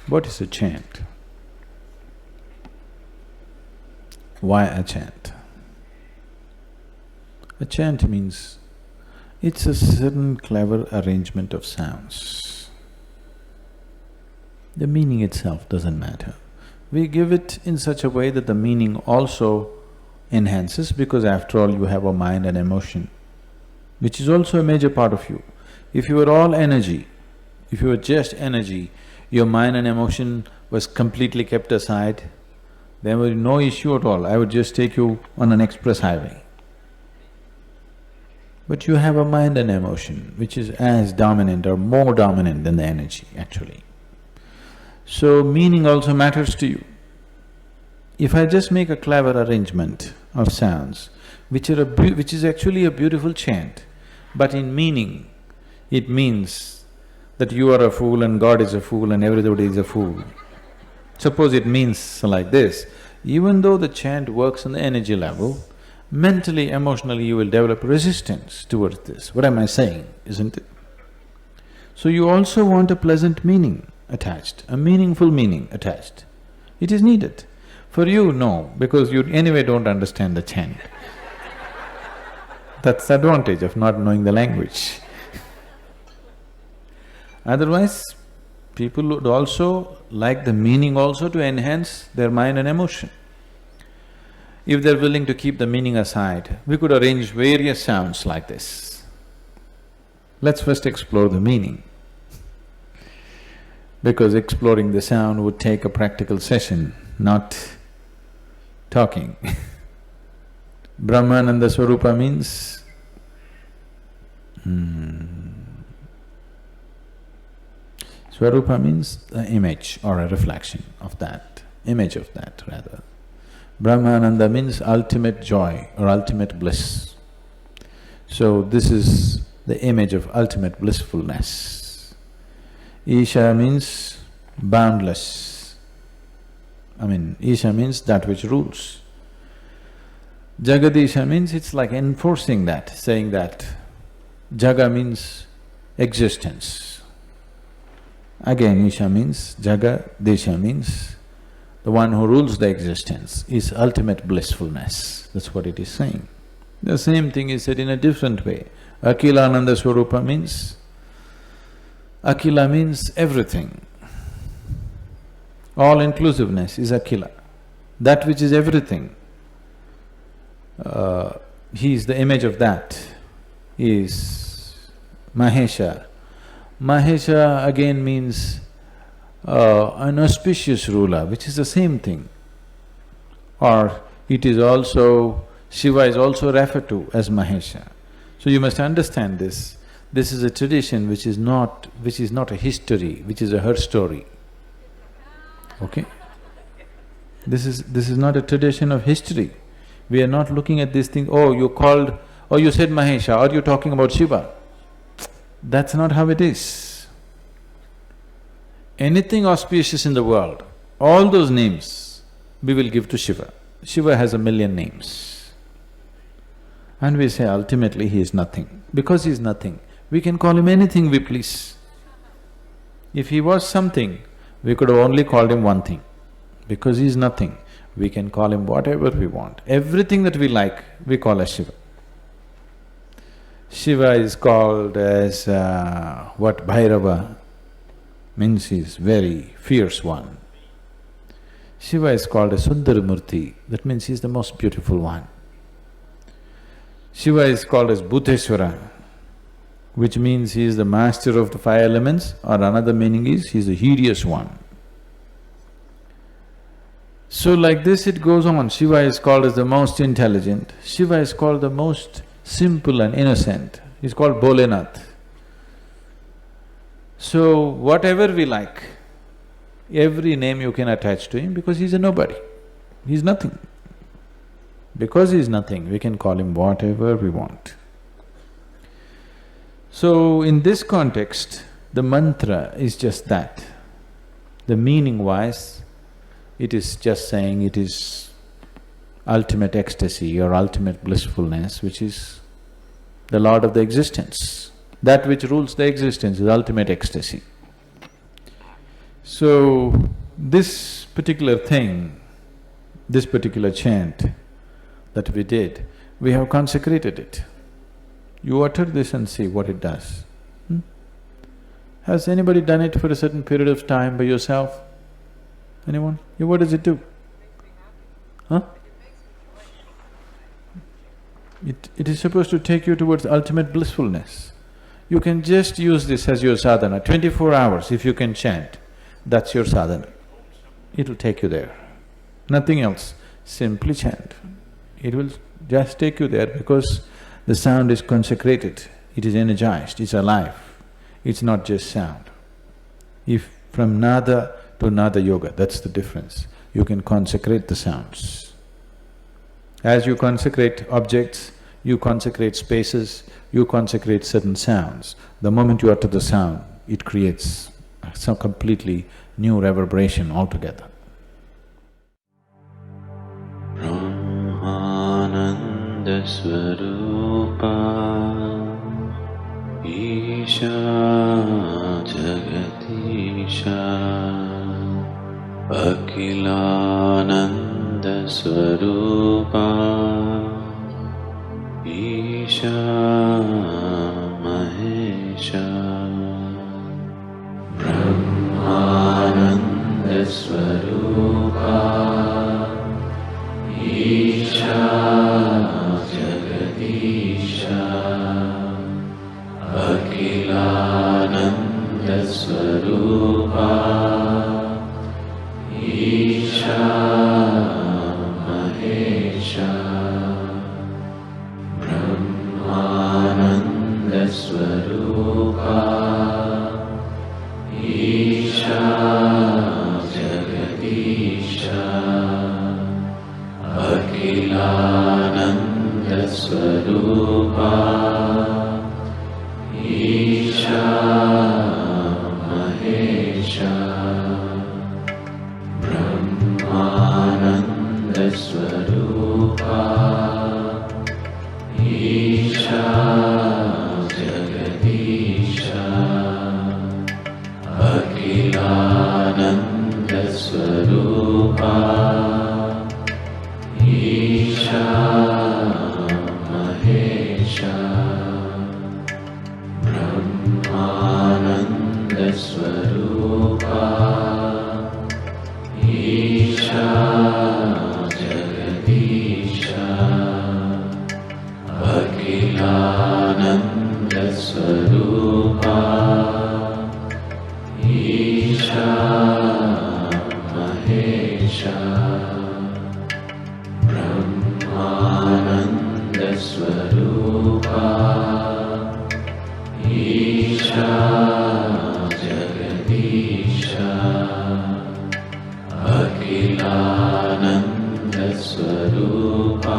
What is a chant? Why a chant? A chant means it's a certain clever arrangement of sounds. The meaning itself doesn't matter. We give it in such a way that the meaning also enhances, because after all you have a mind and emotion, which is also a major part of you. If you were all energy, if you were just energy, your mind and emotion was completely kept aside, there was no issue at all, I would just take you on an express highway. But you have a mind and emotion which is as dominant or more dominant than the energy actually. So meaning also matters to you. If I just make a clever arrangement of sounds, which is actually a beautiful chant, but in meaning, it means that you are a fool and God is a fool and everybody is a fool. Suppose it means like this, even though the chant works on the energy level, mentally, emotionally you will develop resistance towards this. What am I saying, isn't it? So you also want a pleasant meaning attached, a meaningful meaning attached. It is needed. For you, no, because you anyway don't understand the chant. That's the advantage of not knowing the language. Otherwise, people would also like the meaning also to enhance their mind and emotion. If they're willing to keep the meaning aside, we could arrange various sounds like this. Let's first explore the meaning, because exploring the sound would take a practical session, not talking. Brahmananda Swaroopa means Swaroopa means the image or a reflection of that, image of that rather. Brahmananda means ultimate joy or ultimate bliss. So this is the image of ultimate blissfulness. Isha means boundless. Isha means that which rules. Jagadisha means it's like enforcing that, saying that. Jaga means existence. Again, Isha means, Jagadisha means the one who rules the existence is ultimate blissfulness, that's what it is saying. The same thing is said in a different way. Akhilananda Swaroopa means, Akhila means everything. All-inclusiveness is Akhila, that which is everything. He is the image of that, is Mahesha. Mahesha again means an auspicious ruler, which is the same thing. Or it is also… Shiva is also referred to as Mahesha. So you must understand this. This is a tradition which is not a history, which is a her story. Okay? This is not a tradition of history. We are not looking at this thing, oh, you said Mahesha, are you talking about Shiva? That's not how it is. Anything auspicious in the world, all those names we will give to Shiva. Shiva has 1,000,000 names. And we say ultimately he is nothing. Because he is nothing, we can call him anything we please. If he was something, we could have only called him one thing. Because he is nothing, we can call him whatever we want. Everything that we like, we call as Shiva. Shiva is called as what Bhairava means he is very fierce one. Shiva is called as Sundaramurti, that means he is the most beautiful one. Shiva is called as Bhuteshwara, which means he is the master of the 5 elements, or another meaning is he is the hideous one. So like this it goes on. Shiva is called as the most intelligent, Shiva is called the most simple and innocent, he's called Bholenath. So whatever we like, every name you can attach to him because he's a nobody, he's nothing. Because he's nothing, we can call him whatever we want. So in this context, the mantra is just that. The meaning-wise, it is just saying it is ultimate ecstasy or ultimate blissfulness, which is the Lord of the existence. That which rules the existence is ultimate ecstasy. So, this particular thing, this particular chant that we did, we have consecrated it. You utter this and see what it does. Has anybody done it for a certain period of time by yourself? Anyone? Yeah, what does it do? Huh? It is supposed to take you towards ultimate blissfulness. You can just use this as your sadhana. 24 hours if you can chant, that's your sadhana. It'll take you there. Nothing else, simply chant. It will just take you there because the sound is consecrated, it is energized, it's alive. It's not just sound. If from nada to nada yoga, that's the difference. You can consecrate the sounds. As you consecrate objects, you consecrate spaces, you consecrate certain sounds. The moment you utter the sound, it creates some completely new reverberation altogether. Brahmananda Swaroopa Isha Jagadisha Akhilananda Swaroopa Isha Mahesha Brahmananda Swaroopa Isha Jagadisha Akhilananda Swaroopa Isha Mahesha Brahmananda Swaroopa Isha Jagadisha Akhilananda Swaroopa Isha Mahesha Brahmananda Swaroopa Isha Jagadisha Akhilananda Swaroopa Isha Mahesha Brahmananda Swaroopa Isha Jagadisha Akhilananda Swaroopa Isha Mahesha Brahmananda Swaroopa Isha Jagadisha Akhilananda Swaroopa